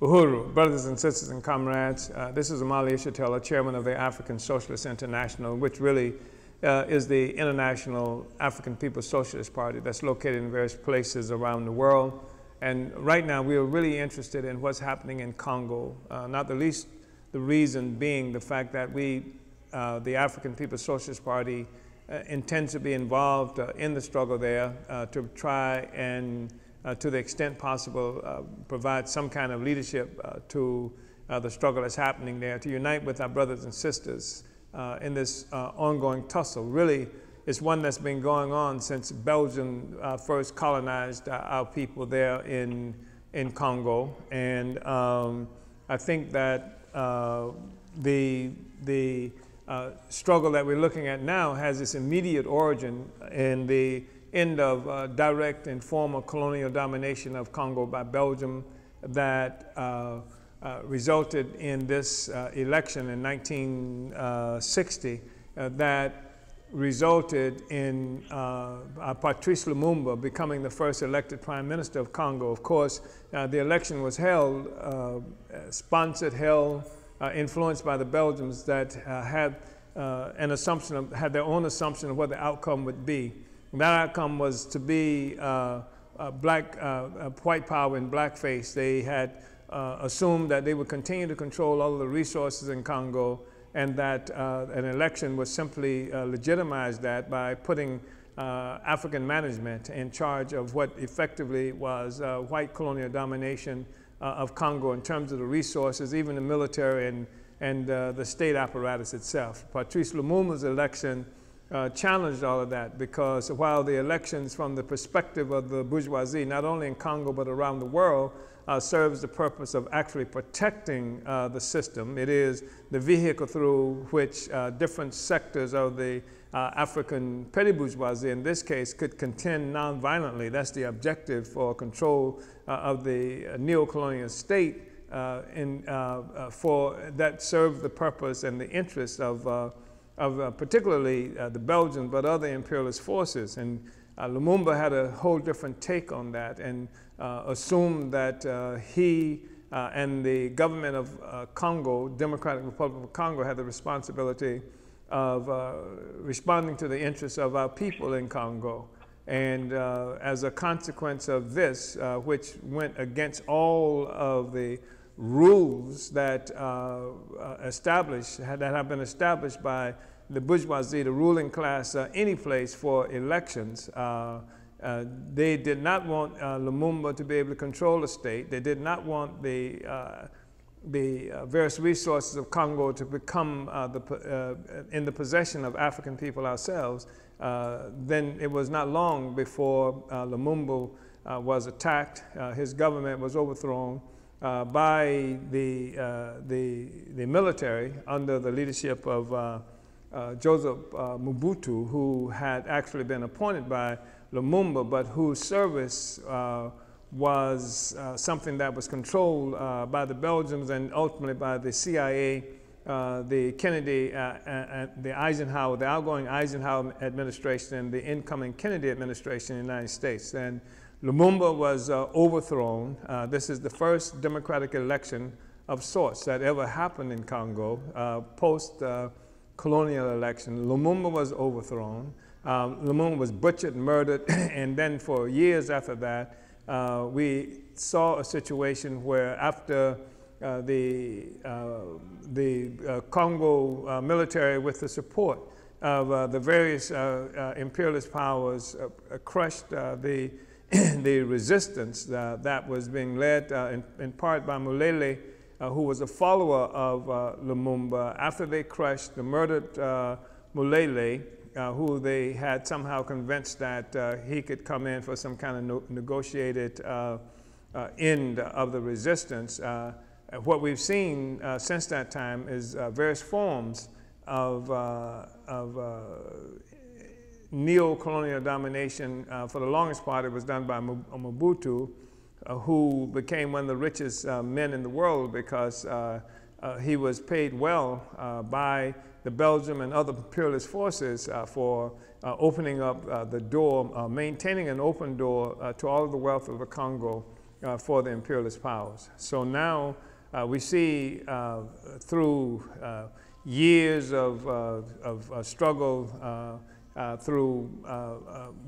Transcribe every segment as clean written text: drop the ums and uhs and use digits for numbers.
Uhuru, brothers and sisters and comrades, this is Omali Yeshitela, chairman of the African Socialist International, which really is the international African People's Socialist Party that's located in various places around the world. And right now we are really interested in what's happening in Congo, not the least the reason being the fact that we, the African People's Socialist Party, intends to be involved in the struggle there to try and to the extent possible, provide some kind of leadership to the struggle that's happening there, to unite with our brothers and sisters in this ongoing tussle. Really, it's one that's been going on since Belgium first colonized our people there in Congo. And I think that the struggle that we're looking at now has its immediate origin in the end of direct and formal colonial domination of Congo by Belgium that resulted in this election in 1960 that resulted in Patrice Lumumba becoming the first elected prime minister of Congo. Of course, the election was held, influenced by the Belgians that had an assumption had their own assumption of what the outcome would be. That outcome was to be white power in blackface. They had assumed that they would continue to control all of the resources in Congo, and that an election would simply legitimize that by putting African management in charge of what effectively was white colonial domination of Congo in terms of the resources, even the military and the state apparatus itself. Patrice Lumumba's election challenged all of that, because while the elections from the perspective of the bourgeoisie, not only in Congo but around the world, serves the purpose of actually protecting the system. It is the vehicle through which different sectors of the African petty bourgeoisie, in this case, could contend non-violently. That's the objective for control of the neocolonial state that served the purpose and the interests of particularly the Belgians, but other imperialist forces. And Lumumba had a whole different take on that and assumed that he and the government of Congo, Democratic Republic of Congo, had the responsibility of responding to the interests of our people in Congo. And as a consequence of this, which went against all of the rules that have been established by the bourgeoisie, the ruling class, any place for elections. They did not want Lumumba to be able to control the state. They did not want the various resources of Congo to become in the possession of African people ourselves. Then it was not long before Lumumba was attacked. His government was overthrown by the military under the leadership of Joseph Mobutu, who had actually been appointed by Lumumba, but whose service was something that was controlled by the Belgians and ultimately by the CIA, the Kennedy, the Eisenhower, the outgoing Eisenhower administration and the incoming Kennedy administration in the United States. And Lumumba was overthrown. This is the first democratic election of sorts that ever happened in Congo, post-colonial election. Lumumba was overthrown. Lumumba was butchered, murdered, and then for years after that, we saw a situation where after the Congo military, with the support of the various imperialist powers, crushed the resistance that was being led in part by Mulele, who was a follower of Lumumba. After they crushed the murdered Mulele, who they had somehow convinced that he could come in for some kind of negotiated end of the resistance. What we've seen since that time is various forms of neo-colonial domination. For the longest part, it was done by Mobutu, who became one of the richest men in the world because he was paid well by the Belgium and other imperialist forces for opening up the door, maintaining an open door to all of the wealth of the Congo for the imperialist powers. So now we see through years of struggle, through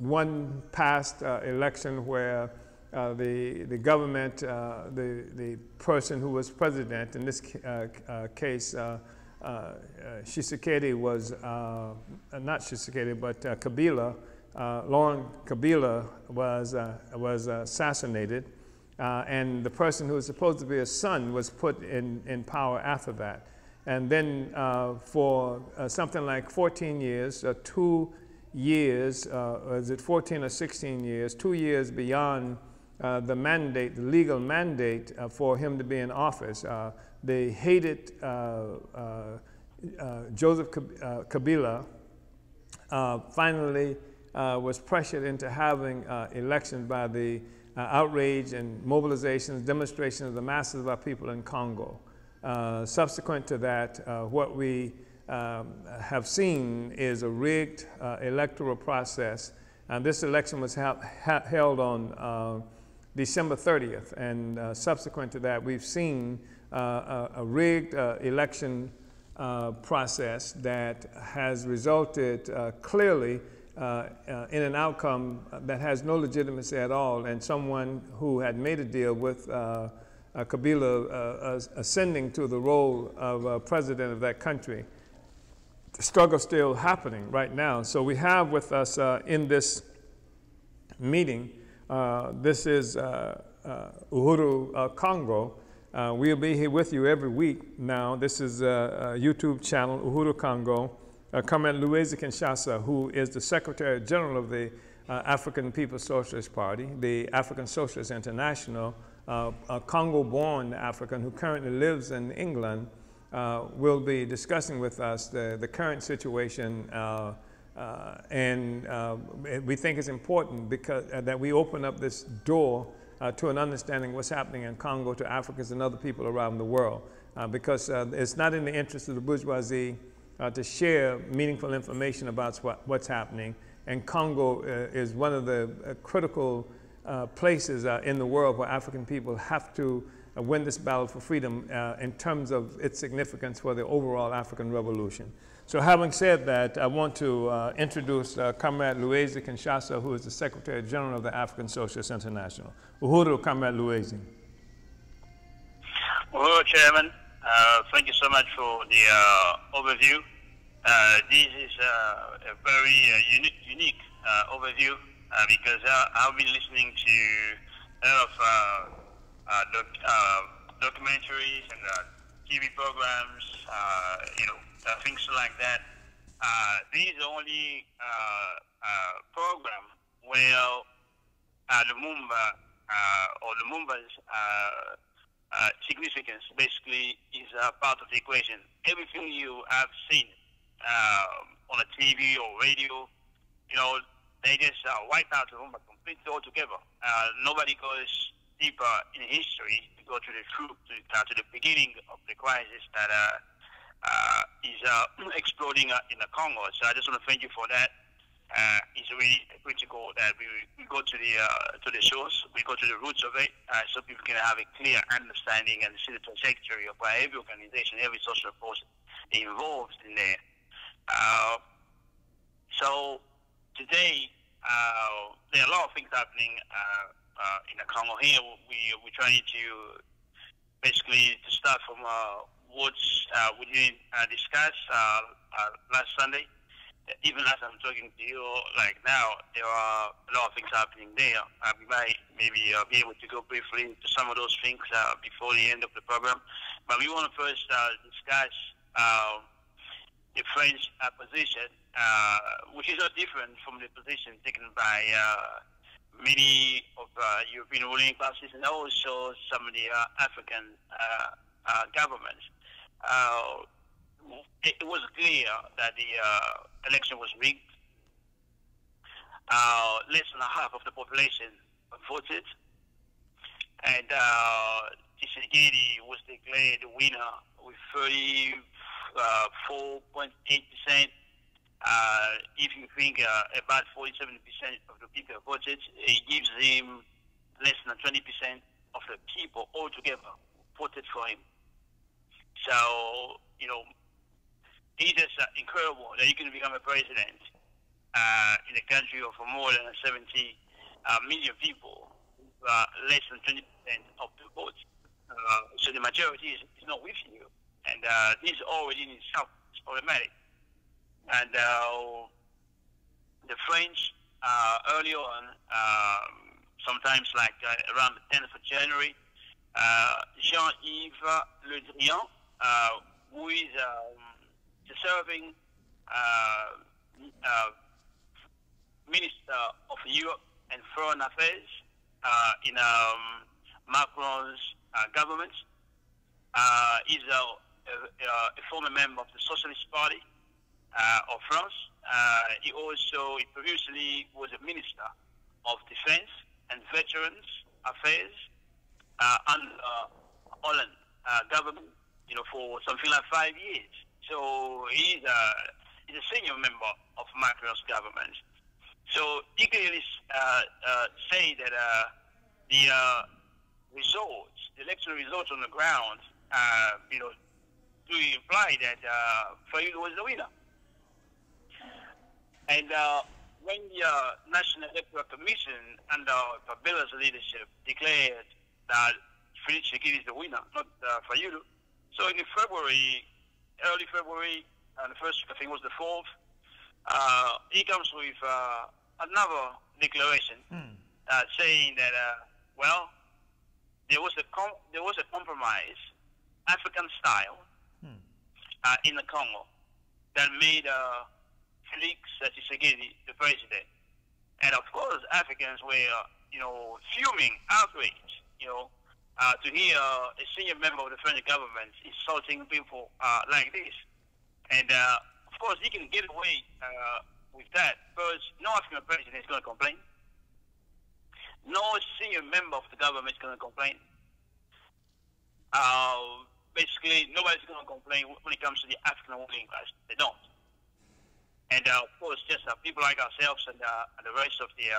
one past election where the government, the person who was president, in this case, Tshisekedi was, not Tshisekedi, but Kabila, Laurent Kabila was assassinated, and the person who was supposed to be his son was put in power after that. And then for something like 14 years, 2 years, is it 14 or 16 years, 2 years beyond the mandate, the legal mandate for him to be in office. They hated Joseph Kabila, finally was pressured into having elections by the outrage and mobilizations, demonstrations of the masses of our people in Congo. Subsequent to that, what we have seen is a rigged electoral process. And this election was held on December 30th. And subsequent to that, we've seen a rigged election process that has resulted clearly in an outcome that has no legitimacy at all, and someone who had made a deal with Kabila ascending to the role of president of that country. The struggle still happening right now. So we have with us in this meeting, this is Uhuru Congo. We'll be here with you every week now. This is a YouTube channel, Uhuru Congo. Comrade Luwezi Kinshasa, who is the Secretary General of the African People's Socialist Party, the African Socialist International, a Congo-born African who currently lives in England, will be discussing with us the current situation, and we think it's important because that we open up this door to an understanding of what's happening in Congo to Africans and other people around the world, because it's not in the interest of the bourgeoisie to share meaningful information about what's happening. And Congo is one of the critical places in the world where African people have to win this battle for freedom in terms of its significance for the overall African revolution. So having said that, I want to introduce Comrade Luwezi Kinshasa, who is the Secretary General of the African Socialist International. Uhuru, Comrade Luwezi. Uhuru, Chairman. Thank you so much for the overview. This is a very unique overview because I've been listening to a lot of documentaries and TV programs, things like that. This is the only program where the Mumba or the Mumba's significance basically is a part of the equation. Everything you have seen on a TV or radio, they just wipe out the Mumba completely altogether. Nobody goes deeper in history to go to the truth, to the beginning of the crisis that is exploding in the Congo. So I just want to thank you for that. It's really critical that we go to the source, we go to the roots of it, so people can have a clear understanding and see the trajectory of where every organization, every social force involved in there. So today, there are a lot of things happening in the Congo. Here, we're trying to basically to start from what's we didn't discuss last Sunday. Even as I'm talking to you, like now, there are a lot of things happening there. We might maybe be able to go briefly into some of those things before the end of the program. But we want to first discuss the French position, which is not different from the position taken by many of European ruling classes and also some of the African governments. It was clear that the election was rigged. Less than half of the population voted, and Tshisekedi was declared the winner with 34.8%. If you think about 47% of the people voted, it gives him less than 20% the people altogether voted for him. So, you know, it is incredible that you can become a president in a country of more than 70 million people, less than 20% of the votes. So the majority is not with you. And this already in itself is problematic. And the French, early on, sometimes like around the 10th of January, Jean-Yves Le Drian, who is the serving Minister of Europe and Foreign Affairs in Macron's government, is a former member of the Socialist Party of France. He previously was a Minister of Defense and Veterans Affairs under Holland government, you know, for something like 5 years. So he's a senior member of Macron's government. So he clearly say that the results, the election results on the ground, you know, do imply that Fayoulou was the winner. And when the National Electoral Commission under Kabila's leadership declared that Félix Tshisekedi is the winner, not Fayoulou, so in February, early February, the first, I think was the 4th, he comes with another declaration saying that, well, there was a compromise, African style, in the Congo that made Félix Tshisekedi the president. And of course, Africans were, you know, fuming, outraged, you know, to hear a senior member of the French government insulting people like this. And of course, he can get away with that because no African president is going to complain. No senior member of the government is going to complain. Basically, nobody's going to complain when it comes to the African working class. They don't. And of course, just people like ourselves and the rest of the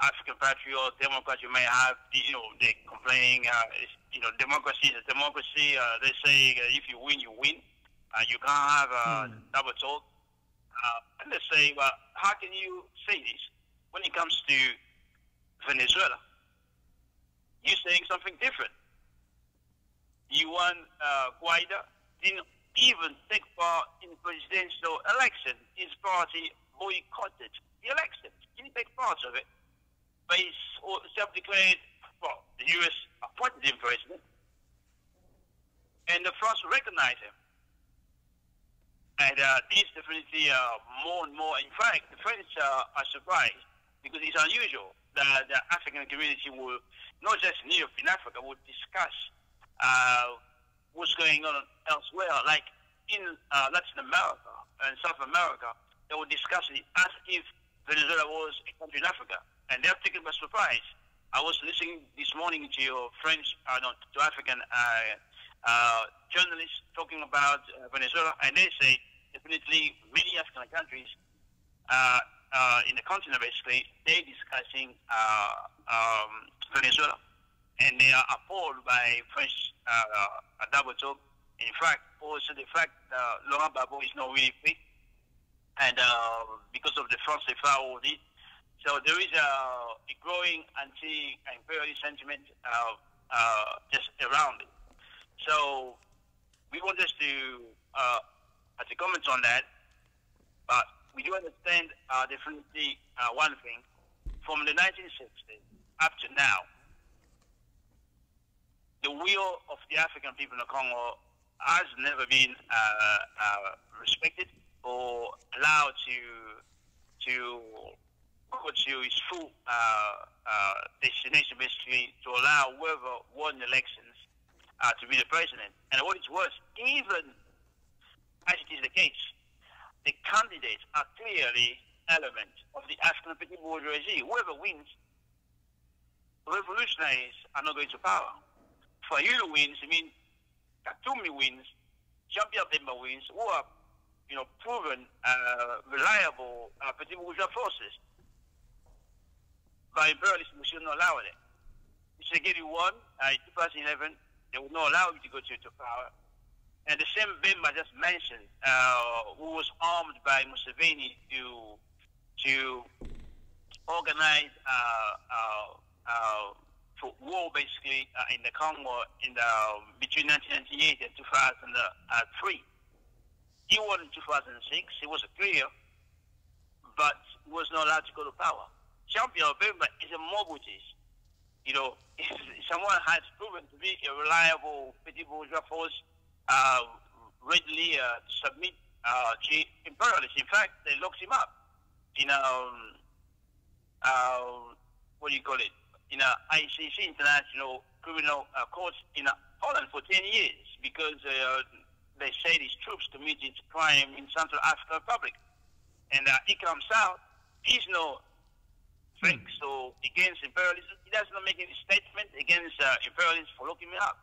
African patriots, Democrats you may have, you know, they complaining, you know, democracy is a democracy. They say if you win, you win. You can't have double talk. And they say, well, how can you say this when it comes to Venezuela? You're saying something different. You want Guaida didn't even take part in the presidential election. His party boycotted the election. He didn't take part of it. But he self-declared, well, the U.S. appointed him president. And the France recognized him. And this definitely more and more. In fact, the French are surprised because it's unusual that the African community will, not just in Europe, in Africa, would discuss what's going on elsewhere. Like in Latin America and South America, they will discuss it as if Venezuela was a country in Africa. And they're taken by surprise. I was listening this morning to your French, to African journalists talking about Venezuela, and they say definitely many African countries in the continent, basically, they're discussing Venezuela, and they are appalled by French double talk. In fact, also the fact Laurent Gbagbo is not really free, and because of the France audit. So there is a growing anti-imperialist sentiment just around it. So we want us to comment on that, but we do understand definitely one thing. From the 1960s up to now, the will of the African people in the Congo has never been respected or allowed to go to its full destination, basically, to allow whoever won elections to be the president. And what is worse, even as it is the case, the candidates are clearly elements of the African petit bourgeoisie. Whoever wins, revolutionaries are not going to power. Fayoulou wins, I mean, Katumbi wins, Jean-Pierre Bemba wins, who are, you know, proven reliable petit bourgeois forces. But imperialism should not allow it. Tshisekedi won in 2011. They would not allow him to go to power. And the same Bemba just mentioned, who was armed by Museveni to organize for war, basically, in the Congo between 1998 and 2003. He won in 2006. He was clear, but he was not allowed to go to power. Champion Bemba is a mobutist. You know, if someone has proven to be a reliable petit bourgeois force, readily submit to imperialists. In fact, they locked him up in what do you call it? In a ICC, International Criminal Court in Holland for 10 years because they said his troops committed crime in Central African Republic. And he comes out, he's no thanks or against imperialism. He does not make any statement against imperialism for locking me up.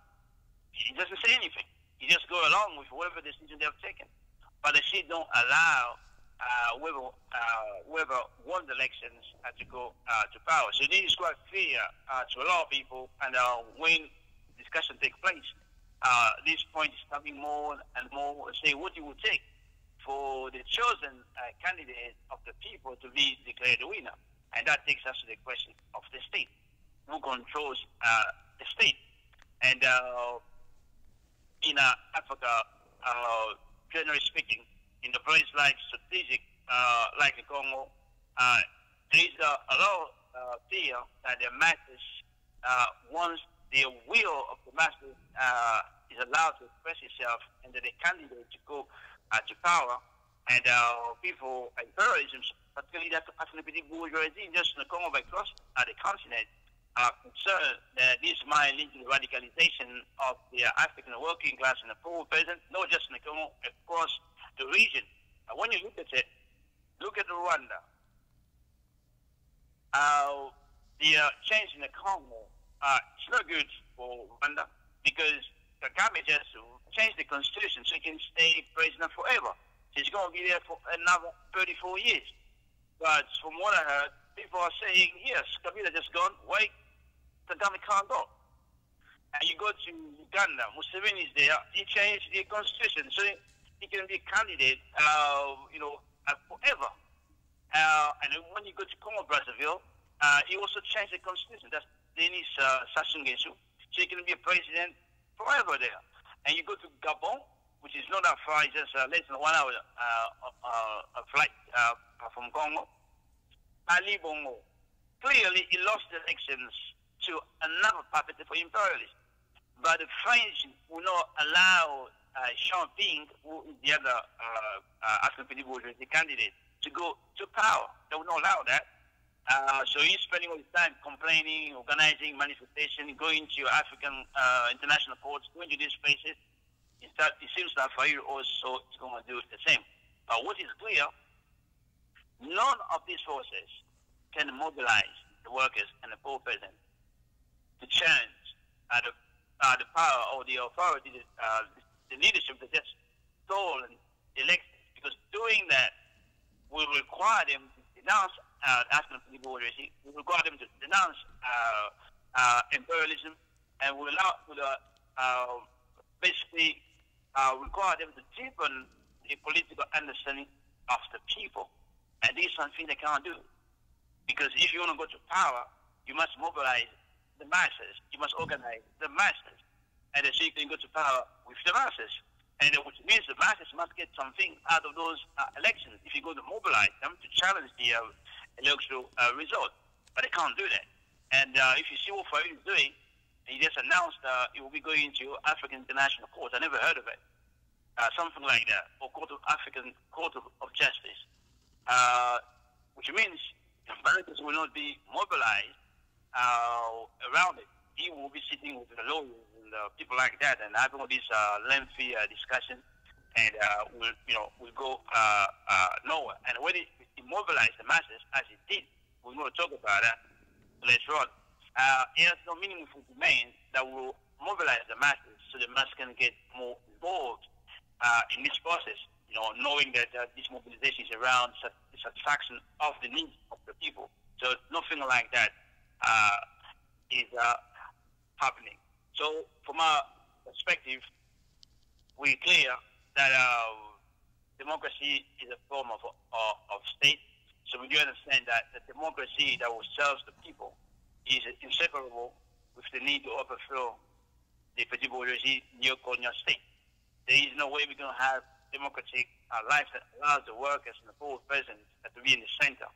He doesn't say anything. He just go along with whatever decision they have taken. But the state don't allow whoever won the elections to go to power. So this is quite clear to a lot of people. And when discussion takes place, this point is coming more and more. Say what it would take for the chosen candidate of the people to be declared the winner. And that takes us to the question of the state. Who controls the state? And in Africa, generally speaking, in the place like strategic, like the Congo, there is a lot of fear that the masses, once the will of the masses is allowed to express itself, and that the candidate to go to power, and people, imperialism, particularly that African bourgeoisie, just in the Congo, but across the continent, are concerned that this might lead to the radicalization of the African working class and the poor peasant, not just in the Congo, across the region. When you look at it, look at Rwanda. The change in the Congo, it's not good for Rwanda because Kagame just changed the constitution so he can stay president forever. So he's going to be there for another 34 years. But from what I heard, people are saying, yes, Kabila just gone, wait, Kagame can't go. And you go to Uganda, Museveni is there, he changed the constitution so he can be a candidate, forever. And when you go to Congo, Brazzaville, he also changed the constitution. That's Denis Sassou Nguesso. So he can be a president forever there. And you go to Gabon, which is not that far, it's just less than 1 hour flight from Congo. Ali Bongo, clearly he lost the elections to another puppet for imperialism. But the French will not allow Jean Ping, who is the other African bourgeoisie candidate, to go to power. They will not allow that. So he's spending all his time complaining, organizing manifestation, going to African international courts, going to these places. It seems that Fayoum also is going to do the same. But what is clear, none of these forces can mobilize the workers and the poor peasants to change the power or the authority, the leadership that just stole and elected. Because doing that will require them to denounce African bourgeoisie, will require them to denounce imperialism, and will basically require them to deepen the political understanding of the people. And this is something they can't do. Because if you want to go to power, you must mobilize the masses. You must organize the masses. And so you can go to power with the masses. And which means the masses must get something out of those elections if you go to mobilize them to challenge the electoral result. But they can't do that. And if you see what Fayoum is doing, he just announced he will be going to African International Court. I never heard of it. Something like that, or African Court of Justice. Which means Americans will not be mobilized around it. He will be sitting with the lawyers and people like that and having all this lengthy discussion, and will go nowhere. And when he mobilized the masses, as he did, we're going to talk about that later on. It has no meaningful demand that will mobilize the masses so the masses can get more involved in this process, knowing that this mobilization is around the satisfaction of the needs of the people. So nothing like that is happening. So from our perspective, we're clear that democracy is a form of state. So we do understand that the democracy that will serve the people is inseparable with the need to overthrow the petit bourgeoisie neocolonial state. There is no way we're going to have democratic life that allows the workers and the poor peasants to be in the center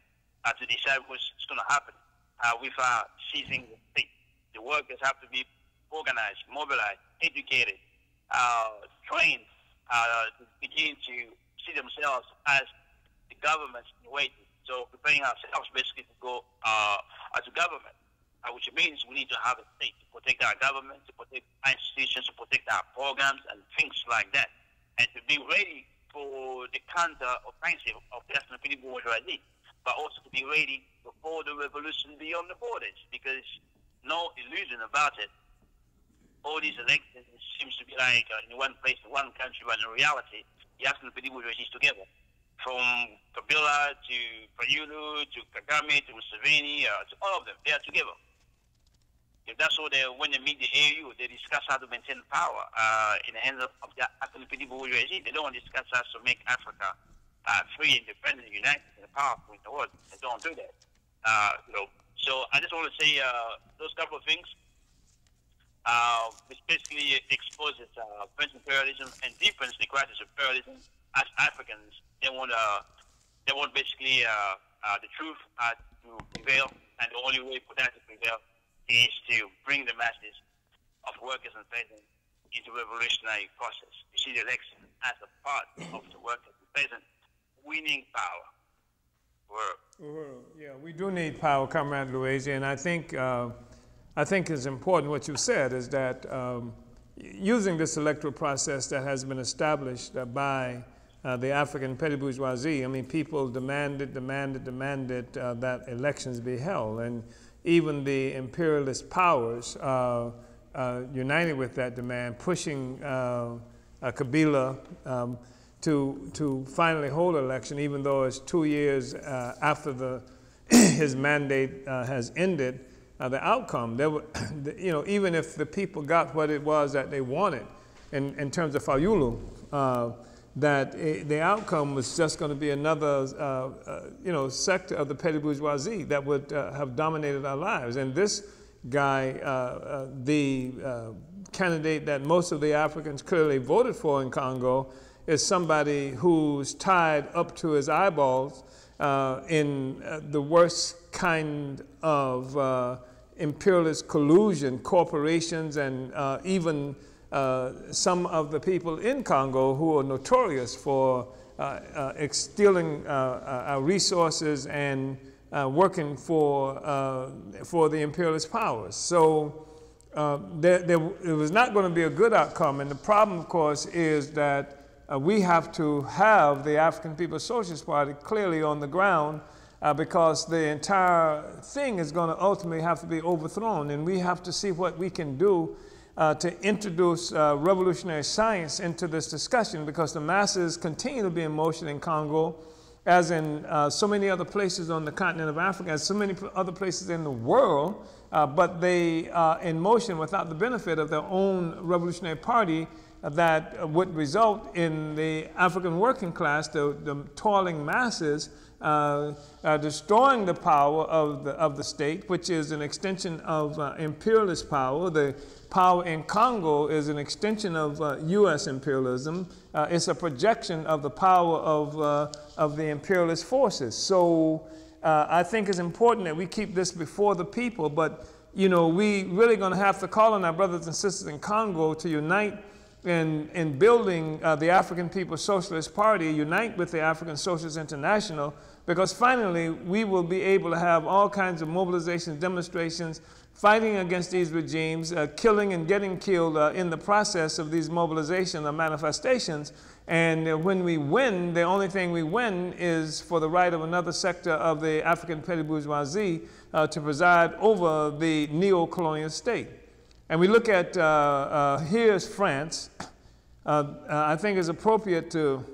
to decide what's going to happen without seizing the state. The workers have to be organized, mobilized, educated, trained to begin to see themselves as the governments in waiting. So preparing ourselves basically to go as a government, which means we need to have a state to protect our government, to protect our institutions, to protect our programs and things like that, and to be ready for the counter-offensive of the African bourgeoisie, but also to be ready before the revolution beyond the borders, because no illusion about it, all these elections seems to be like in one place, in one country, but in reality, the African bourgeoisie is together. From Kabila to Fayulu to Kagame to Museveni, to all of them, they are together. If that's what when they meet the AU, they discuss how to maintain power in the hands of the African bourgeoisie. They don't discuss how to make Africa free, independent, united, and powerful in the world. They don't do that. So I just want to say those couple of things. Which basically exposes French imperialism and deepens the crisis of imperialism. As Africans, they want basically the truth to prevail, and the only way for that to prevail is to bring the masses of workers and peasants into revolutionary process. You see the election as a part of the workers and peasants winning power. Yeah, we do need power, Comrade Luwezi, and I think it's important what you said is that using this electoral process that has been established by the African petty bourgeoisie, I mean, people demanded that elections be held, and even the imperialist powers united with that demand, pushing Kabila to finally hold an election, even though it's 2 years after his mandate has ended. The outcome, even if the people got what it was that they wanted in terms of Fayulu, that the outcome was just going to be another, sector of the petty bourgeoisie that would have dominated our lives. And this guy, the candidate that most of the Africans clearly voted for in Congo, is somebody who's tied up to his eyeballs in the worst kind of imperialist collusion, corporations, and even some of the people in Congo who are notorious for stealing our resources and working for the imperialist powers. So it was not going to be a good outcome. And the problem, of course, is that we have to have the African People's Socialist Party clearly on the ground because the entire thing is going to ultimately have to be overthrown, and we have to see what we can do to introduce revolutionary science into this discussion, because the masses continue to be in motion in Congo, as in so many other places on the continent of Africa, as so many other places in the world, but they are in motion without the benefit of their own revolutionary party that would result in the African working class, the toiling masses, destroying the power of the state, which is an extension of imperialist power. The power in Congo is an extension of U.S. imperialism. It's a projection of the power of the imperialist forces. So I think it's important that we keep this before the people, but we really going to have to call on our brothers and sisters in Congo to unite in building the African People's Socialist Party, unite with the African Socialist International, because finally we will be able to have all kinds of mobilizations, demonstrations, fighting against these regimes, killing and getting killed in the process of these mobilizations or manifestations. And when we win, the only thing we win is for the right of another sector of the African petty bourgeoisie to preside over the neo-colonial state. And we look at, here's France. I think it's appropriate to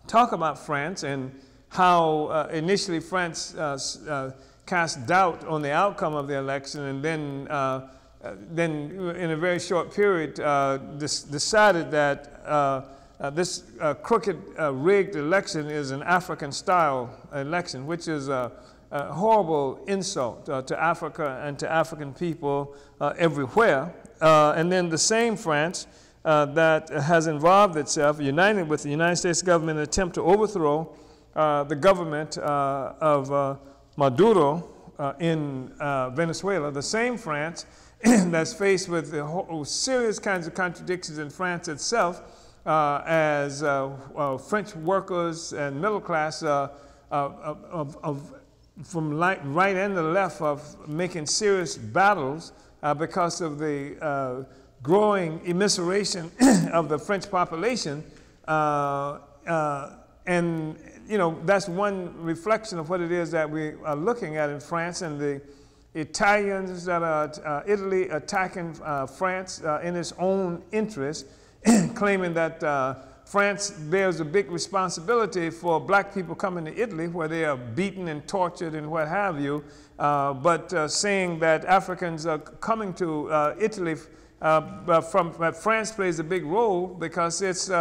talk about France and how initially France cast doubt on the outcome of the election, and then then in a very short period decided that this crooked, rigged election is an African-style election, which is a horrible insult to Africa and to African people everywhere. And then the same France that has involved itself, united with the United States government in an attempt to overthrow the government of Maduro in Venezuela, the same France that's faced with the serious kinds of contradictions in France itself as French workers and middle class from right and the left of making serious battles because of the growing immiseration of the French population. And, you know, that's one reflection of what it is that we are looking at in France, and the Italians that are Italy attacking France in its own interest, claiming that France bears a big responsibility for black people coming to Italy, where they are beaten and tortured and what have you, but saying that Africans are coming to Italy France plays a big role because it's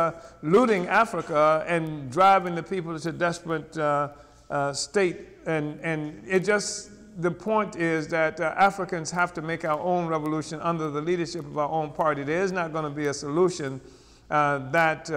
looting Africa and driving the people to desperate state. And it just, the point is that Africans have to make our own revolution under the leadership of our own party. There is not going to be a solution that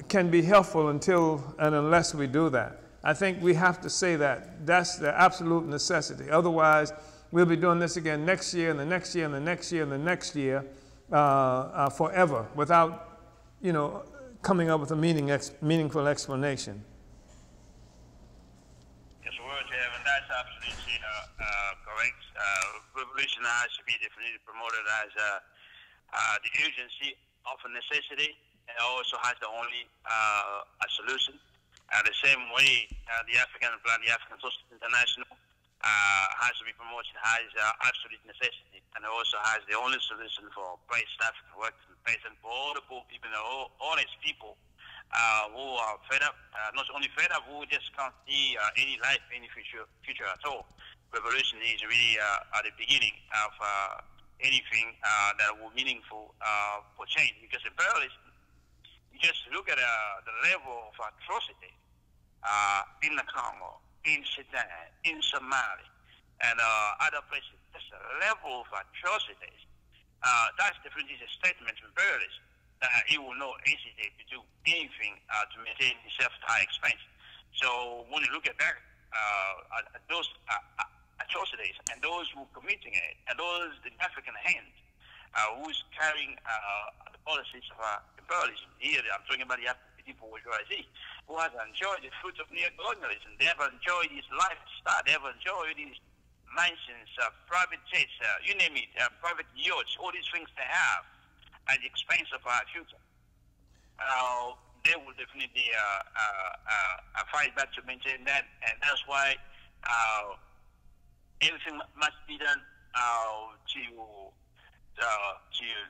can be helpful until and unless we do that. I think we have to say that. That's the absolute necessity. Otherwise, we'll be doing this again next year and the next year and the next year and the next year forever without, you know, coming up with a meaningful explanation. Yes, and that's absolutely correct. Revolution has to be definitely promoted as the urgency of a necessity, and also has the only a solution. The same way the African plan, the African Socialist International, has to be promoted as absolute necessity, and also has the only solution for placed African workers and peasants, for all the poor people, all its people who are fed up, not only fed up, who just can't see any life, any future at all. Revolution is really at the beginning of anything that will be meaningful for change, because imperialism, you just look at the level of atrocity in the Congo, in Sudan, in Somali, and other places. Just a level of atrocities. That's definitely a statement of imperialism, that it will not hesitate to do anything to maintain itself at high expense. So when you look at that, at those atrocities, and those who are committing it, and those in African hands, who's carrying the policies of imperialism. Here I'm talking about the African people bourgeoisie, who has enjoyed the fruits of neocolonialism. They have enjoyed this lifestyle. They have enjoyed these mansions, private jets, you name it, private yachts, all these things they have at the expense of our future. They will definitely fight back to maintain that, and that's why everything must be done to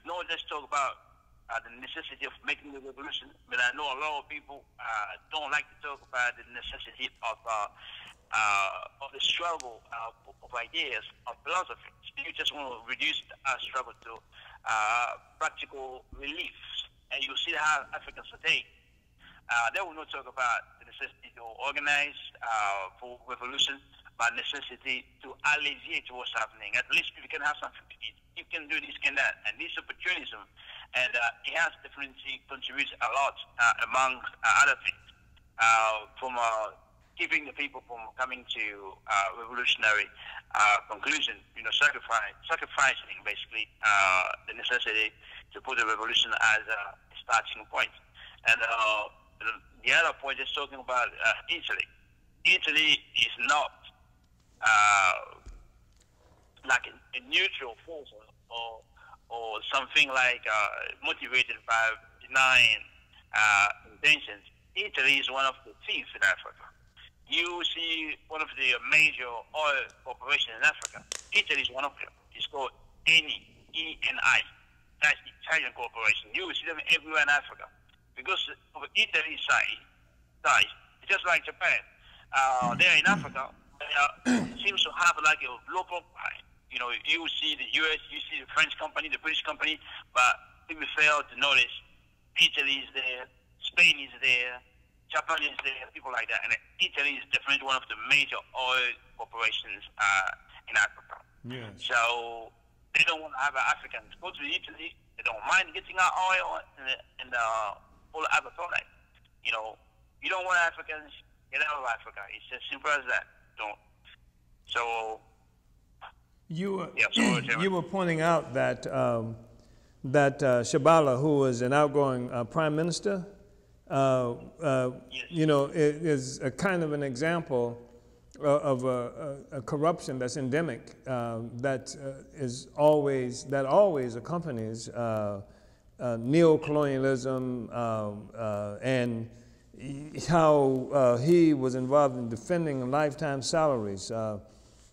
not just talk about the necessity of making the revolution, but I know a lot of people don't like to talk about the necessity of the struggle of ideas, of philosophy. You just want to reduce our struggle to practical relief. And you see how Africans today, they will not talk about the necessity to organize for revolution, but necessity to alleviate what's happening. At least you can have something to eat. You can do this, can that. And this opportunism, and it has definitely contributed a lot among other things, from keeping the people from coming to revolutionary conclusion, you know, sacrificing basically the necessity to put the revolution as a starting point. And the other point is talking about Italy. Italy is not like a neutral force or something like motivated by benign intentions. Italy is one of the thieves in Africa. You see one of the major oil corporations in Africa. Italy is one of them. It's called ENI, E-N-I. That's the Italian corporation. You will see them everywhere in Africa. Because of Italy's size, just like Japan, they're in Africa. They seems to have like a low profile. You know, you see the U.S., you see the French company, the British company, but people fail to notice Italy is there, Spain is there, Japan is there, people like that. And Italy is definitely one of the major oil corporations in Africa. Yes. So they don't want to have Africans go to Italy. They don't mind getting our oil and all other products. You know, you don't want Africans, get out of Africa. It's as simple as that. Don't. So you were yeah, you were pointing out that Shabala, who was an outgoing prime minister, yes. you know, is a kind of an example of a corruption that's endemic, that always accompanies neocolonialism, and how he was involved in defending lifetime salaries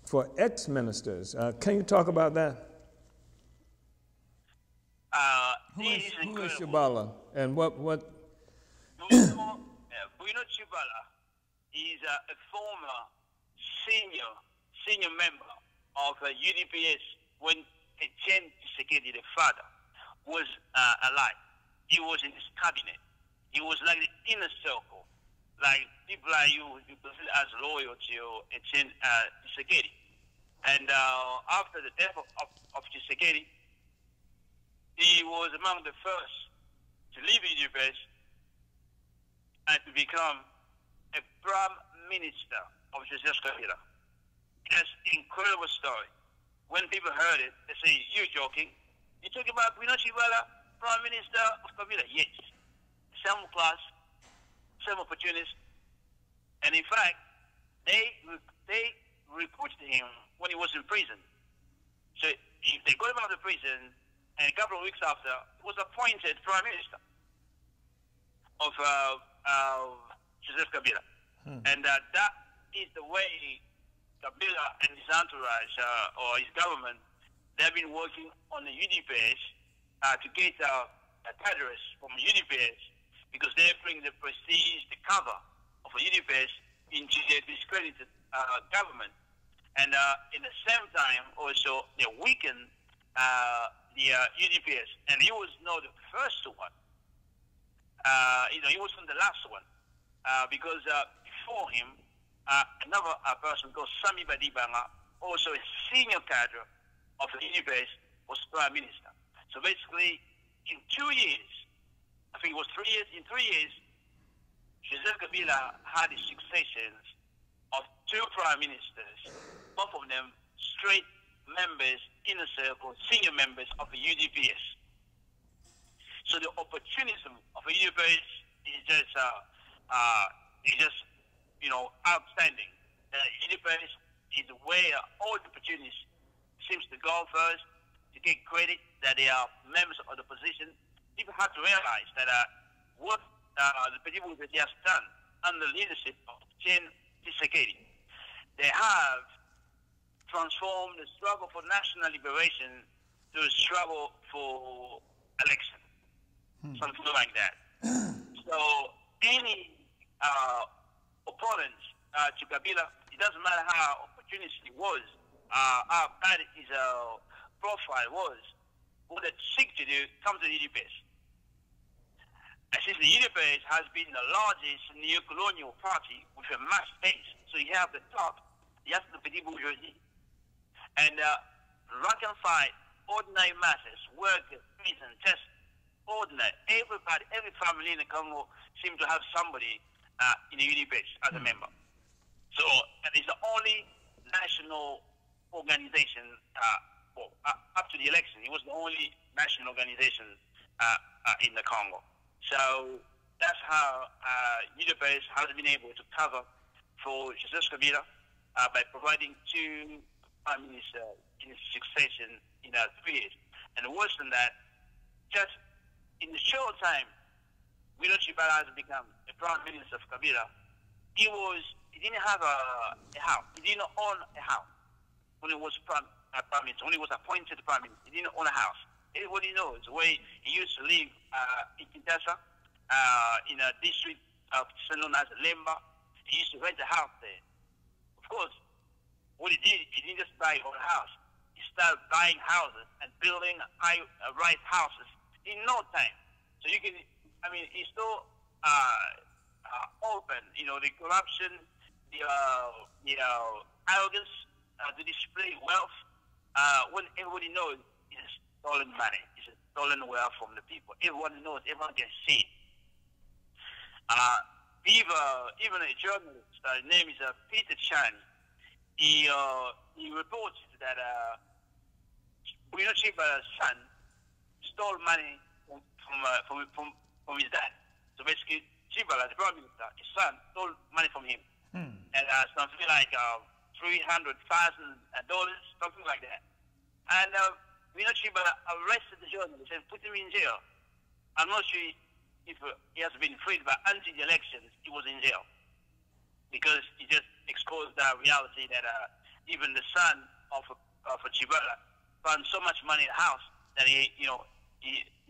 for ex-ministers. Can you talk about that? Who is Shabala, and what? Bruno Chibala is a former senior member of UDPS when Etienne Tshisekedi, the father, was alive. He was in his cabinet. He was like the inner circle, like people like you consider as loyal to Etienne Tshisekedi. And after the death of Tshisekedi, he was among the first to leave UDPS and to become a prime minister of Joseph Kabila. That's an incredible story. When people heard it, they say, "You're joking. You're talking about Bruno Chibala, prime minister of Kabila?" Yes. Same class, same opportunist. And in fact, they recruited him when he was in prison. So they got him out of prison, and a couple of weeks after, he was appointed prime minister of Joseph Kabila. And that is the way Kabila and his entourage, or his government, they've been working on the UDPS to get cadres from UDPS, because they bring the prestige, the cover of a UDPS into their discredited government. And in the same time, also, they weaken the UDPS. And he was not the first one. You know, he wasn't the last one. Because before him, another person called Sami Badibanga, also a senior cadre of the UDPS, was prime minister. So basically, in 2 years, I think it was 3 years, in 3 years, Joseph Kabila had a succession of 2 prime ministers, both of them straight members, inner circle, senior members of the UDPS. So the opportunism of the UDPS is just, you know, outstanding. UDPS is where all the opportunists seems to go first to get credit that they are members of the position. People have to realize that what the people that they have done under the leadership of Etienne Tshisekedi, they have transformed the struggle for national liberation to a struggle for election, something like that. So any opponents to Kabila, it doesn't matter how opportunist he was, how bad his profile was, what they seek to do, come to the UDPS. And since the UDPS has been the largest neo-colonial party with a mass base, so you have the top, you have the petit bourgeoisie, and rank and file, ordinary masses, workers, peasants, just ordinary. Everybody, every family in the Congo seems to have somebody in the UDPS as a member. So, and it's the only national organization, up to the election, it was the only national organization in the Congo. So that's how UDPS has been able to cover for Joseph Kabila by providing 2 prime ministers in succession in 3 years. And worse than that, just in the short time, Bruno Chibala has become the prime minister of Kabila. He didn't have a house. He didn't own a house when he was prime minister. When he was appointed prime minister, he didn't own a house. Everybody knows where he used to live in Kinshasa, in a district known as Lemba. He used to rent a house there. Of course, what he did, he didn't just buy a whole house. He start buying houses and building high-rise houses in no time. So you can, I mean, it's so open, you know, the corruption, the arrogance to display wealth when everybody knows it's stolen money, it's stolen wealth from the people. Everyone knows, everyone can see. Even a journalist, his name is Peter Chan. He reports that Chiba's son stole money from his dad. So basically, Chibala, the prime minister, his son, stole money from him, and something like $300,000, something like that. And Chibala arrested the journalist and put him in jail. I'm not sure if he has been freed, but until the elections, he was in jail because he just exposed the reality that even the son of Chibala found so much money in the house that he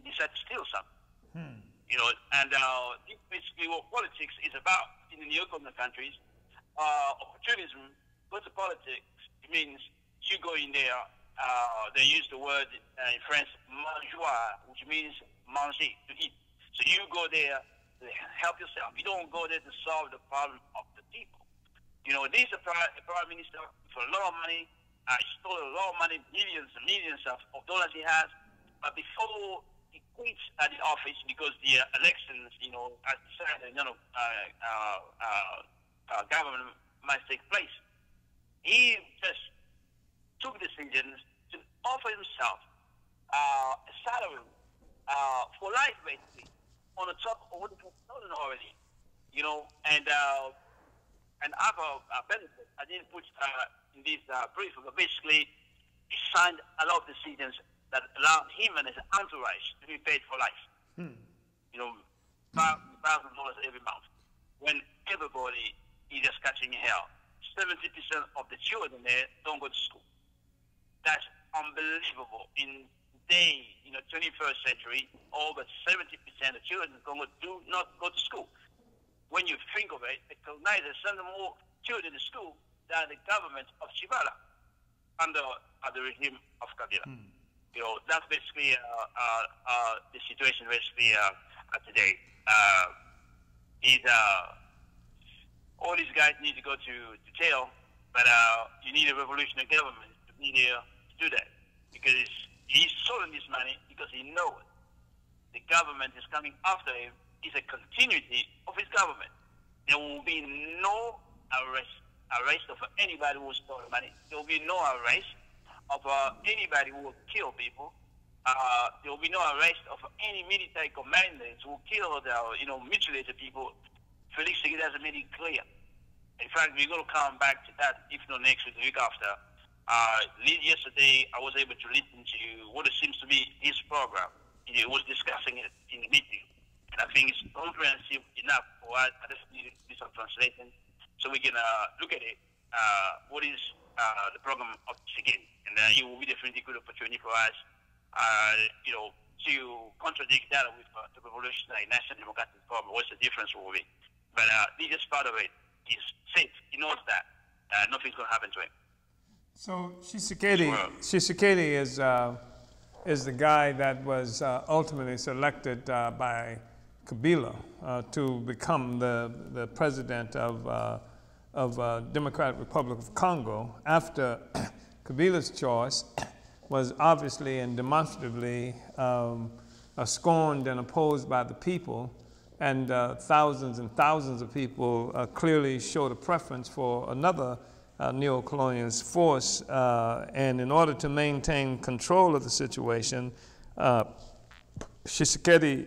decided to steal some. You know, and basically what politics is about in the neocolonial countries. Opportunism, go to politics, it means you go in there, they use the word in French, mangeoire, which means manger, to eat. So you go there to help yourself. You don't go there to solve the problem of the people. You know, this is a prime minister for a lot of money. He stole a lot of money, millions and millions of dollars he has. But before he quits at the office, because the elections, you know, as decided, government must take place, he just took decisions to offer himself a salary for life, basically, on the top of what he has stolen already, you know, and other benefits. I didn't put in this brief, but basically, he signed a lot of decisions that allowed him and his entourage to be paid for life. You know, $1,000 every month. When everybody is just catching hell. 70% of the children there don't go to school. That's unbelievable. In today, 21st century, over 70% of children in Congo do not go to school. When you think of it, the colonizers send more children to school than the government of Chibala under the regime of Kabila. You know, that's basically the situation basically today. All these guys need to go to jail, but you need a revolutionary government to be there to do that, because he's stolen this money because he knows the government is coming after him. Is a continuity of his government. There will be no arrest of anybody who stole money. There will be no arrest of anybody who will kill people. There will be no arrest of any military commanders who killed mutilated people. Felix Tshisekedi has made it clear. In fact, we're going to come back to that, if not next week, the week after. Yesterday, I was able to listen to what it seems to be his program. He was discussing it in the meeting. And I think it's comprehensive enough for us. I just need to do some translation so we can look at it. What is the program of Tshisekedi? And it will be definitely a good opportunity for us, to contradict that with the revolutionary national democratic program. What's the difference will be? But this is part of it. He's safe. He knows that nothing's going to happen to him. So Tshisekedi is the guy that was ultimately selected by Kabila to become the president of Democratic Republic of Congo after Kabila's choice was obviously and demonstrably scorned and opposed by the people, and thousands and thousands of people clearly showed a preference for another neo-colonialist force, and in order to maintain control of the situation, Tshisekedi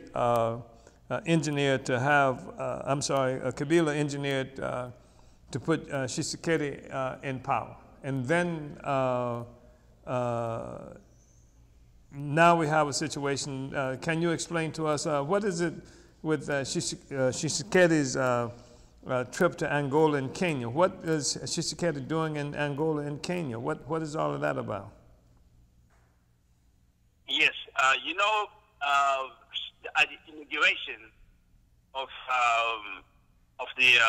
engineered to have, Kabila engineered to put Tshisekedi in power. And then now we have a situation. Can you explain to us what is it with Tshisekedi's trip to Angola and Kenya? What is Tshisekedi doing in Angola and Kenya? What is all of that about? Yes, the inauguration of the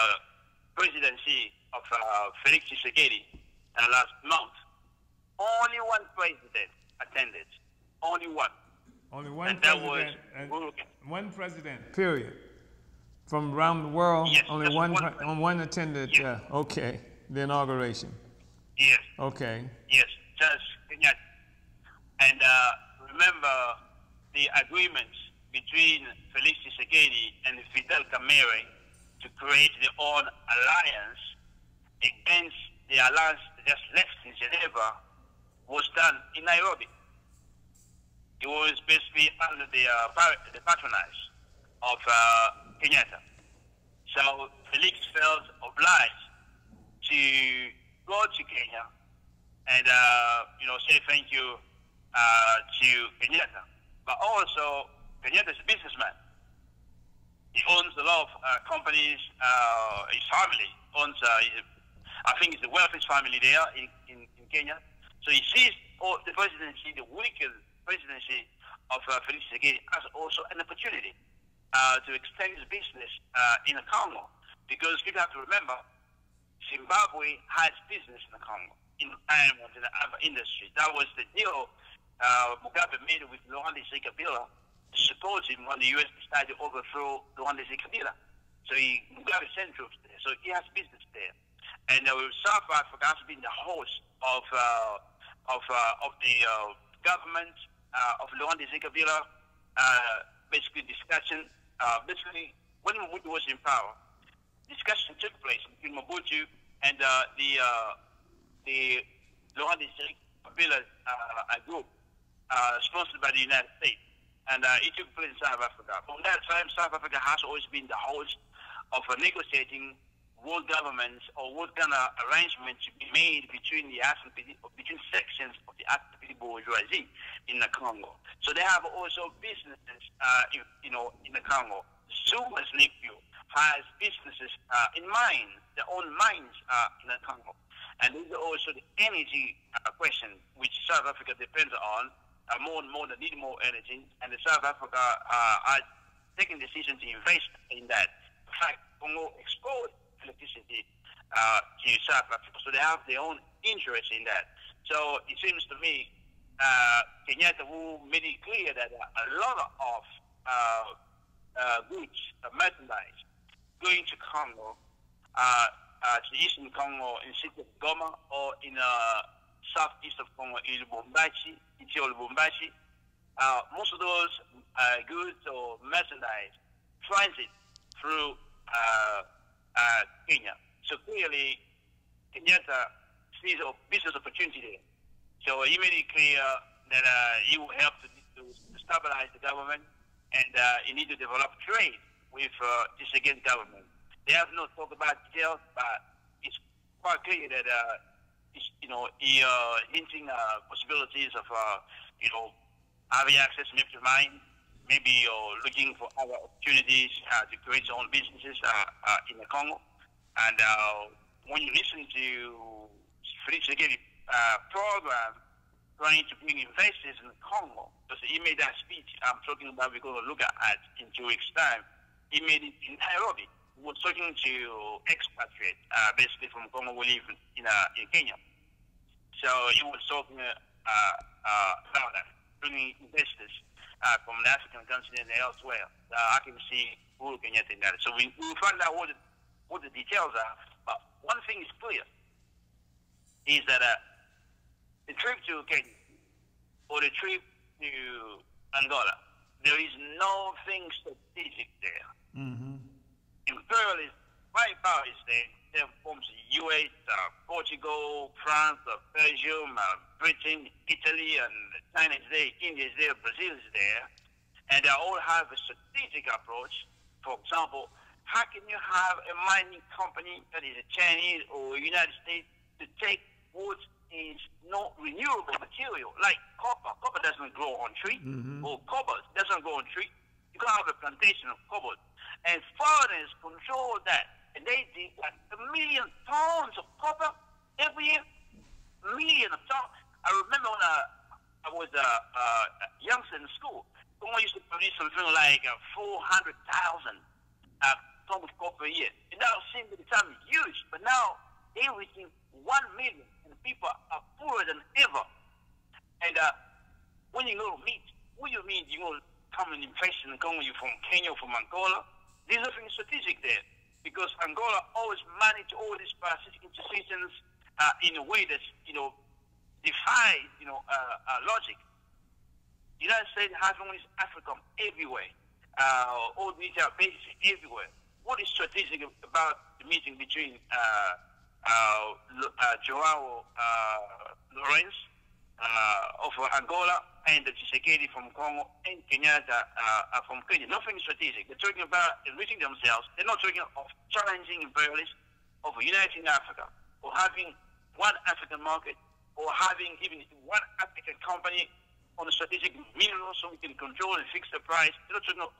presidency of Felix Tshisekedi last month, only one president attended. Only one. Only one and president. That was Uhuru Congo. One president. Period. From around the world, yes, only one attended. Yes. Okay, the inauguration. Yes. Okay. Yes, just Kenyatta. And remember the agreements between Felix Tshisekedi and Fidel Kamere to create their own alliance against the alliance that just left in Geneva was done in Nairobi. It was basically under the patronage of Kenyatta. So Felix felt obliged to go to Kenya and say thank you to Kenyatta. But also, Kenyatta is a businessman. He owns a lot of companies. His family owns, I think it's the wealthiest family there in Kenya. So he sees the presidency, the weakened presidency of Felix Tshisekedi as also an opportunity to extend his business in the Congo. Because people have to remember, Zimbabwe has business in the Congo, in diamonds, in the other industry. That was the deal Mugabe made with Luwezi Kabila to support him when the U.S. decided to overthrow Luwezi Kabila. So Mugabe sent troops there. So he has business there. And South Africa has been the host of the government of Luwezi Kabila, basically discussion. Basically, when Mobutu was in power, discussion took place between Mobutu and the Luwezi Kabila group, sponsored by the United States. And it took place in South Africa. From that time, South Africa has always been the host of negotiating world governments or what kind of arrangements to be made between between sections of the African bourgeoisie in the Congo. So they have also businesses, in the Congo. Zuma's nephew has businesses in mines, their own mines in the Congo. And these are also the energy question, which South Africa depends on. More and more, they need more energy, and the South Africa are taking decisions to invest in that. In fact, Congo exports electricity to South Africa, so they have their own interest in that. So it seems to me, Kenyatta who made it clear that a lot of goods, merchandise, going to Congo, to the eastern Congo in the city of Goma, or in southeast of Congo in Lubumbashi, Lubumbashi. Most of those goods or merchandise transit through Kenya. So clearly, Kenyatta sees a business opportunity there. So he made it clear that he will help to stabilize the government, and he needs to develop trade with this against government. They have not talked about details, but it's quite clear that he hinting possibilities of having access maybe to mine, maybe looking for other opportunities to create their own businesses in the Congo. And when you listen to Felix Tshisekedi program trying to bring investors in the Congo, because he made that speech I'm talking about, we're going to look at in 2 weeks' time. He made it in Nairobi. He was talking to expatriates, basically from Congo, who live in Kenya. So he was talking about that, bringing investors from the African continent and elsewhere. I can see Uhuru Kenyatta in that. So we will find out what the details are. But one thing is clear, is that the trip to Kenya or the trip to Angola, there is nothing strategic there. Mm-hmm. Imperialist white power is there. There forms US, Portugal, France, Belgium, Britain, Italy, and China is there, India is there, Brazil is there. And they all have a strategic approach. For example, how can you have a mining company that is a Chinese or United States to take what is not renewable material, like copper? Copper doesn't grow on tree, or cobalt doesn't grow on tree. You can have a plantation of cobalt. And foreigners control that. And they dig like 1 million tons of copper every year. 1 million tons. I remember when I was a youngster in school, Congo used to produce something like 400,000 tons of copper a year. And that seemed at the time huge, but now everything 1 million, and people are poorer than ever. And when you go to meet, what do you mean you go come and invest in Congo, you from Kenya or from Angola? There's nothing strategic there, because Angola always manage all these parasitic institutions in a way that's, defies, logic. The United States has only Africa everywhere. All these are bases everywhere. What is strategic about the meeting between Joao Lourenço of Angola and the Tshisekedi from Congo and Kenyatta from Kenya? Nothing strategic. They're talking about enriching themselves. They're not talking of challenging imperialists, of uniting Africa, or having one African market, or having even one African company on a strategic mineral so we can control and fix the price. They're not talking of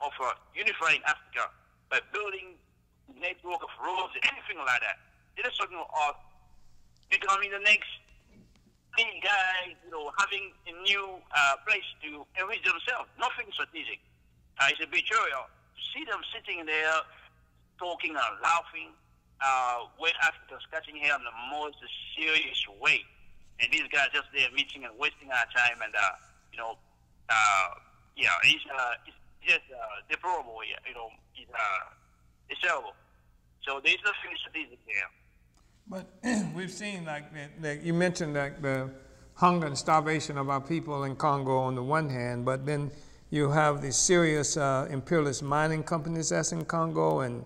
unifying Africa by building a network of roads, anything like that. They're just talking of becoming the next big guy, having a new place to enrich themselves. Nothing strategic. It's a betrayal to see them sitting there talking and laughing when Africa's catching here in the most serious way. And these guys just there meeting and wasting our time, and it's just deplorable. It's terrible. So there's nothing strategic there. But we've seen, like you mentioned, that the hunger and starvation of our people in Congo on the one hand, but then you have these serious imperialist mining companies that's in Congo, and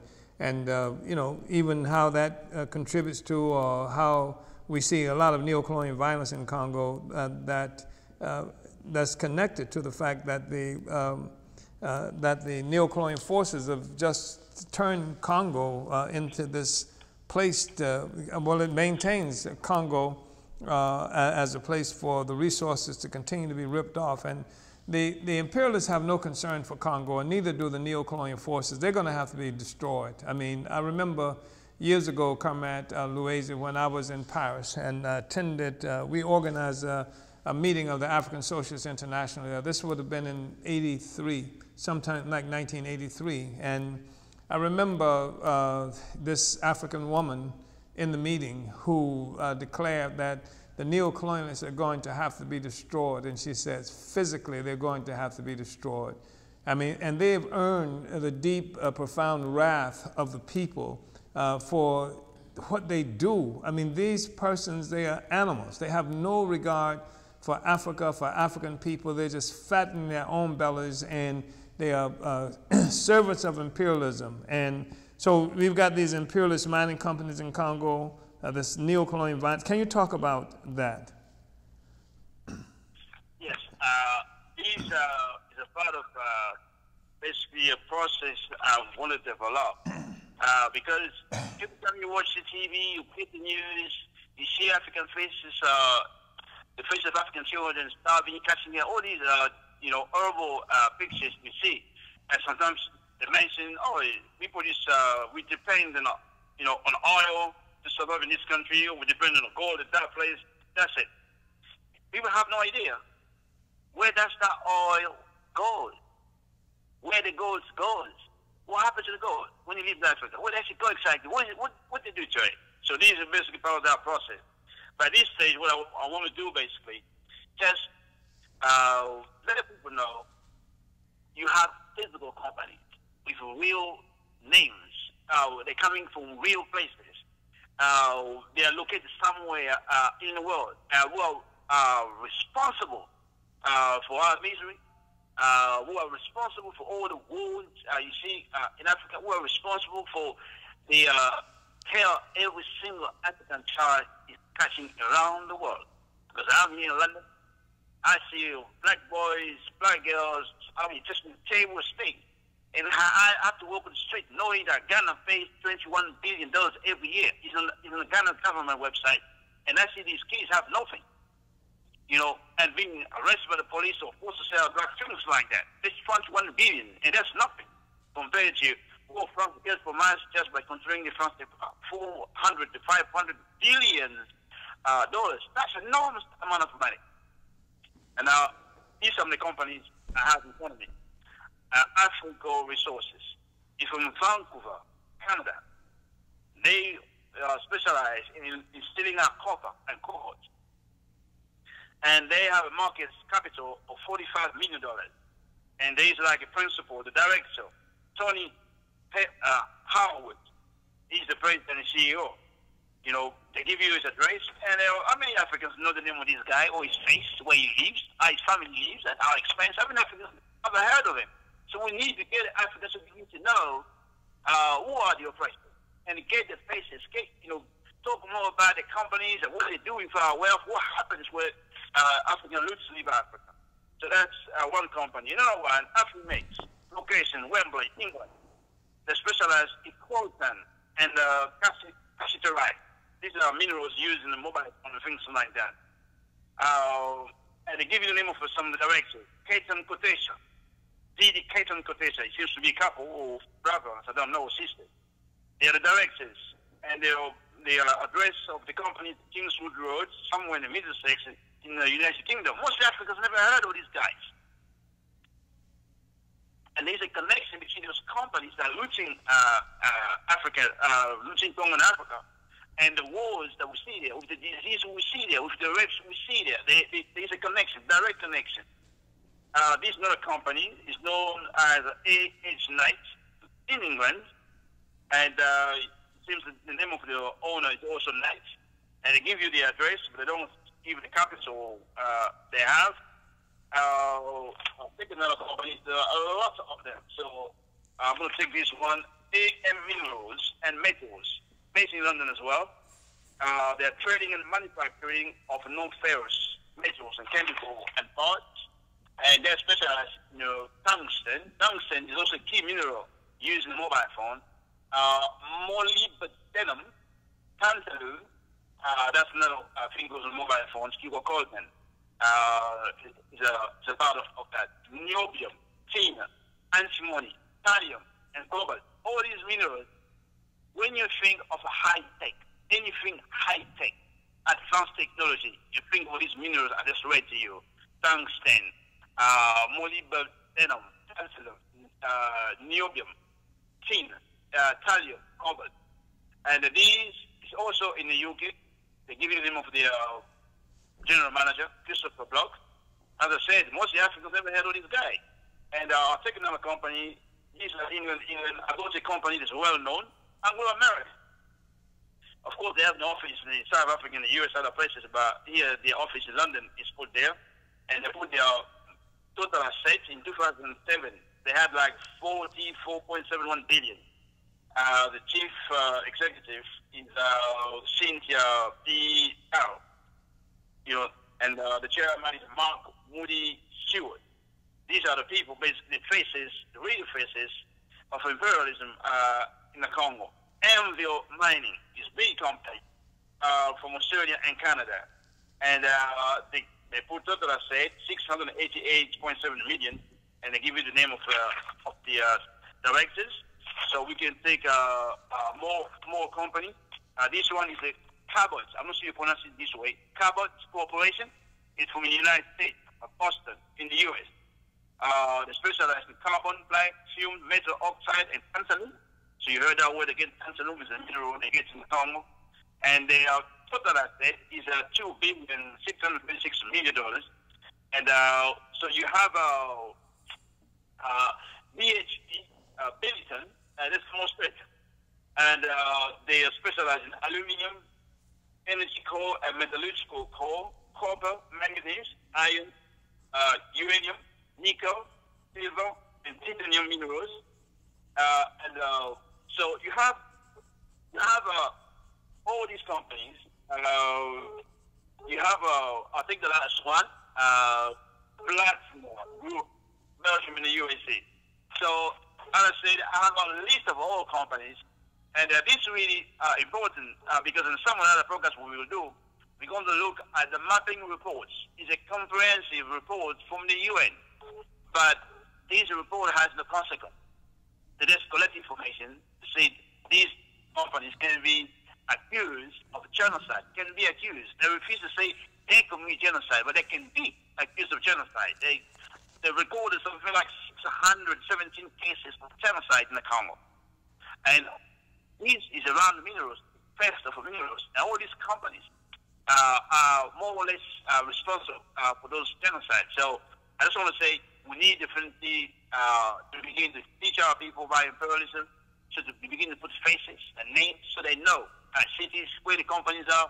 even how that contributes to, or how we see a lot of neocolonial violence in Congo that's connected to the fact that the neocolonial forces have just turned Congo into this place. It maintains Congo as a place for the resources to continue to be ripped off. And the imperialists have no concern for Congo, and neither do the neocolonial forces. They're going to have to be destroyed. I mean, I remember years ago, Comrade Luwezi, when I was in Paris and attended, we organized a meeting of the African Socialist International. This would have been in '83, sometime like 1983. And I remember this African woman in the meeting who declared that the neocolonialists are going to have to be destroyed. And she says, physically, they're going to have to be destroyed. I mean, and they've earned the deep, profound wrath of the people for what they do. I mean, these persons, they are animals. They have no regard for Africa, for African people. They're just fattening their own bellies, and they are servants of imperialism. And so we've got these imperialist mining companies in Congo, this neocolonial violence. Can you talk about that? Yes. This is a part of basically a process I want to develop. Because every time you watch the TV, you read the news, you see African faces, the face of African children starving, catching all these, horrible pictures you see. And sometimes they mention, people just, we depend on, on oil to survive in this country, or we depend on gold at that place. That's it. People have no idea. Where does that oil go? Where the gold goes? What happens to the gold when you leave Africa? Where does it go exactly? What they do to it? So these are basically part of that process. By this stage, what I want to do basically, just let people know you have physical companies with real names. They're coming from real places. They are located somewhere in the world. Who are responsible for our misery. Who are responsible for all the wounds you see in Africa, who are responsible for the care every single African child is catching around the world. Because I'm here in London, I see black boys, black girls, just in the table state. And I have to walk on the street knowing that Ghana pays $21 billion every year. It's on the Ghana government website. And I see these kids have nothing. And being arrested by the police or forced to sell drug, things like that. It's 21 billion, and that's nothing compared to what France gets from us just by controlling the France 400 to 500 billion dollars. That's an enormous amount of money. And now, these are the companies I have in front of me. Africa Resources is from Vancouver, Canada. They specialize in stealing our copper and cohorts. and they have a market capital of $45 million. And there is like a principal, the director, Tony Howard. He's the president and CEO. You know, they give you his address, and how many Africans know the name of this guy or his face, where he lives, how his family lives, at our expense? How many Africans have heard of him? So we need to get Africans, so we need to know who are the oppressors, and get the faces, talk more about the companies and what they're doing for our wealth, what happens with African roots leave Africa. So that's one company. Another one, Afrimex, location, Wembley, England. They specialize in coltan and cassiterite. These are minerals used in the mobile phone and things like that. And they give you the name of some of the directors. Keaton Quotation. D.D. Keaton Quotation. It seems to be a couple or brothers, I don't know, sisters. They are the directors. And the address of the company, Kingswood Road, somewhere in the Middlesex, in the United Kingdom. Most Africans never heard of these guys. And there's a connection between those companies that are looting Africa, looting Congo and Africa, and the wars that we see there, with the disease we see there, with the rapes we see there. There's a connection, direct connection. This other company is known as A.H. Knight in England, and it seems that the name of the owner is also Knight. And they give you the address, but they don't give the capital they have. I'll take another company. There are a lot of them. So I'm going to take this one, AM Minerals and Metals, based in London as well. They're trading and manufacturing of non-ferrous metals and chemical and parts. And they're specialized in tungsten. Tungsten is also a key mineral used in the mobile phone. Molybdenum, tantalum, that's another thing goes on mobile phones, coltan. Is a part of that. Niobium, tin, antimony, thallium, and cobalt. All these minerals, when you think of high-tech, anything high-tech, advanced technology, you think of these minerals are just right to you. Tungsten, molybdenum, tantalum, niobium, tin, thallium, cobalt. And these is also in the UK. They give you the name of the general manager, Christopher Block. As I said, most of the Africans never heard of this guy. And I'll take another company. He's England. I go to a company that's well known, Anglo-American. Of course, they have an office in South Africa, in the US, other places, but here, the office in London is put there. And they put their total assets in 2007. They had like 44.71 billion. The chief executive is Cynthia P. L. And the chairman is Mark Moody Stewart. These are the people, basically, the real faces of imperialism in the Congo. Anvil Mining is a big company from Australia and Canada. And they put total asset 688.7 million, and they give you the name of the directors. So we can take more company. This one is the Cabot. I'm not sure you pronounce it this way. Cabot Corporation is from the United States, Boston, in the U.S. They specialize in carbon, black, fumed metal oxide, and tantalum. So you heard that word again. Tantalum is a mineral they get in the Congo. And their total asset is $2,626 million. And so you have BHP, Billiton, that's most big. And they specialize in aluminum, energy core and metallurgical core, copper, manganese, iron, uranium, nickel, silver, and titanium minerals. So you have all these companies. You have, I think the last one, Blackmore Group, Belgium in the USA. So, as I said, I have a list of all companies. And this is really important because in some other programs we will do, we're going to look at the mapping reports. It's a comprehensive report from the UN, but this report has no consequence. They just collect information to say these companies can be accused of genocide, can be accused. They refuse to say they commit genocide, but they can be accused of genocide. They recorded something like 617 cases of genocide in the Congo. And this is around minerals, first of minerals. And all these companies, are more or less responsible for those genocides. So I just want to say we need definitely to begin to teach our people about imperialism, so to begin to put faces and names so they know cities, where the companies are,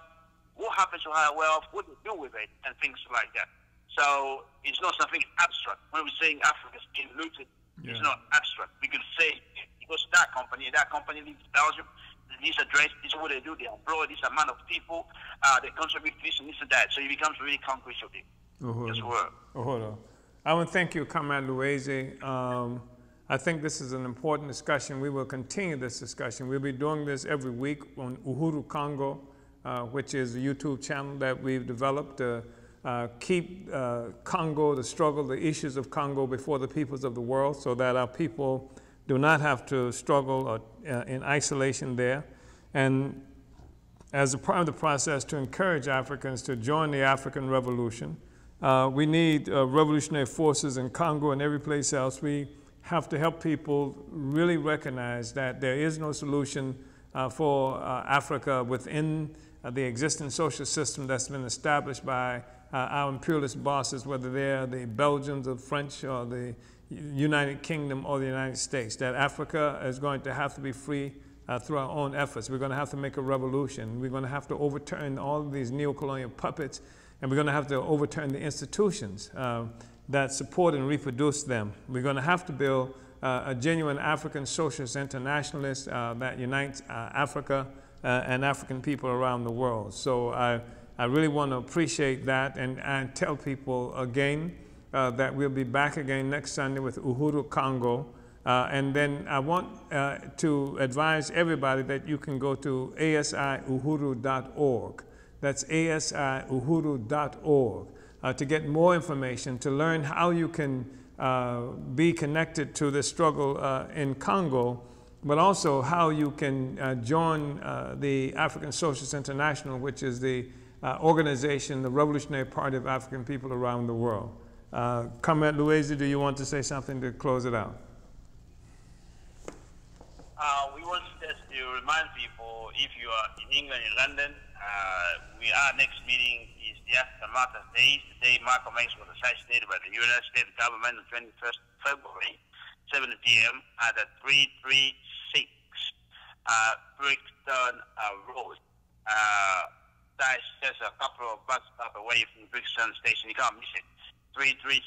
what happens to our wealth, what they do with it, and things like that. So it's not something abstract. When we're saying Africa is being looted, it's not abstract. We could say it goes to that company leaves Belgium, this address, this is what they do, they employ this amount of people, they contribute this and this and that. So it becomes really concrete of it. I want to thank you, Comrade Luwezi. I think this is an important discussion. We will continue this discussion. We'll be doing this every week on Uhuru Congo, which is a YouTube channel that we've developed to keep Congo, the struggle, the issues of Congo before the peoples of the world, so that our people do not have to struggle in isolation there. And as a part of the process to encourage Africans to join the African Revolution, we need revolutionary forces in Congo and every place else. We have to help people really recognize that there is no solution for Africa within the existing social system that's been established by our imperialist bosses, whether they're the Belgians, the French, or the United Kingdom, or the United States. That Africa is going to have to be free through our own efforts. We're going to have to make a revolution. We're going to have to overturn all of these neocolonial puppets, and we're going to have to overturn the institutions that support and reproduce them. We're going to have to build a genuine African Socialist Internationalist that unites Africa and African people around the world. So I really want to appreciate that and tell people again that we'll be back again next Sunday with Uhuru Congo. And then I want to advise everybody that you can go to asiuhuru.org. That's asiuhuru.org to get more information, to learn how you can be connected to the struggle in Congo, but also how you can join the African Socialist International, which is the organization, the Revolutionary Party of African people around the world. Comrade Luwezi, do you want to say something to close it out? We want just to remind people, if you are in England, in London, our next meeting is the African Martyrs Day. The day Malcolm X was assassinated by the United States government on 21st February, 7 p.m. at the 336 Brixton Road. That's just a couple of bus stops away from Brixton Station. You can't miss it. 336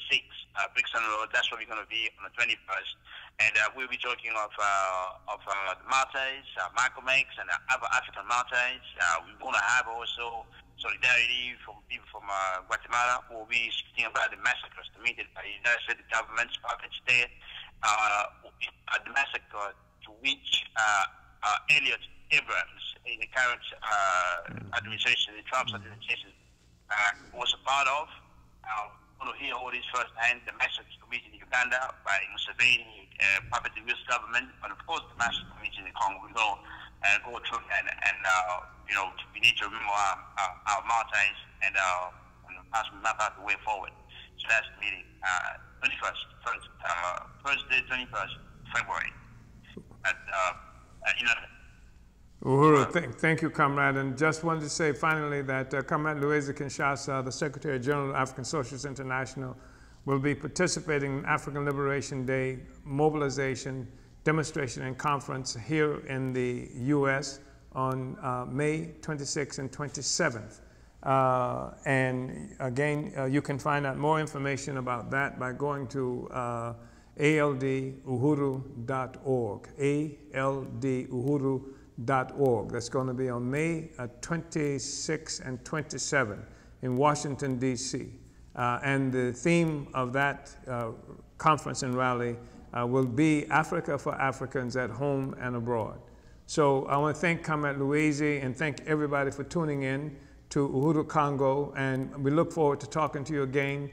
Brixton Road. That's where we're going to be on the 21st. And we'll be talking of the martyrs, Malcolm X, and other African martyrs. We're going to have also solidarity from people from Guatemala who will be speaking about the massacres committed by the United States government's puppets there. The massacre to which Elliot Abrams, in the current administration, the Trump administration, was a part of. To hear all this firsthand, the massacre committed in Uganda by Museveni, puppet English government, but of course the massacre committed in Congo. We go through that, and you know, we need to remember our martyrs and as we map out the way forward. So that's the meeting, 21st February at 11. Uhuru, thank you, Comrade. And just wanted to say finally that Comrade Luwezi Kinshasa, the Secretary General of African Socialist International, will be participating in African Liberation Day mobilization, demonstration, and conference here in the U.S. on May 26th and 27th. And again, you can find out more information about that by going to alduhuru.org, alduhuru.org. That's going to be on May 26 and 27 in Washington, D.C. And the theme of that conference and rally will be Africa for Africans at home and abroad. So I want to thank Comrade Luwezi and thank everybody for tuning in to Uhuru Congo. And we look forward to talking to you again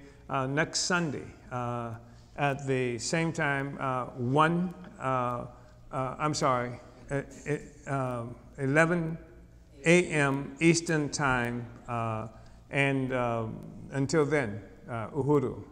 next Sunday at the same time, 11 a.m. Eastern Time, and until then, Uhuru.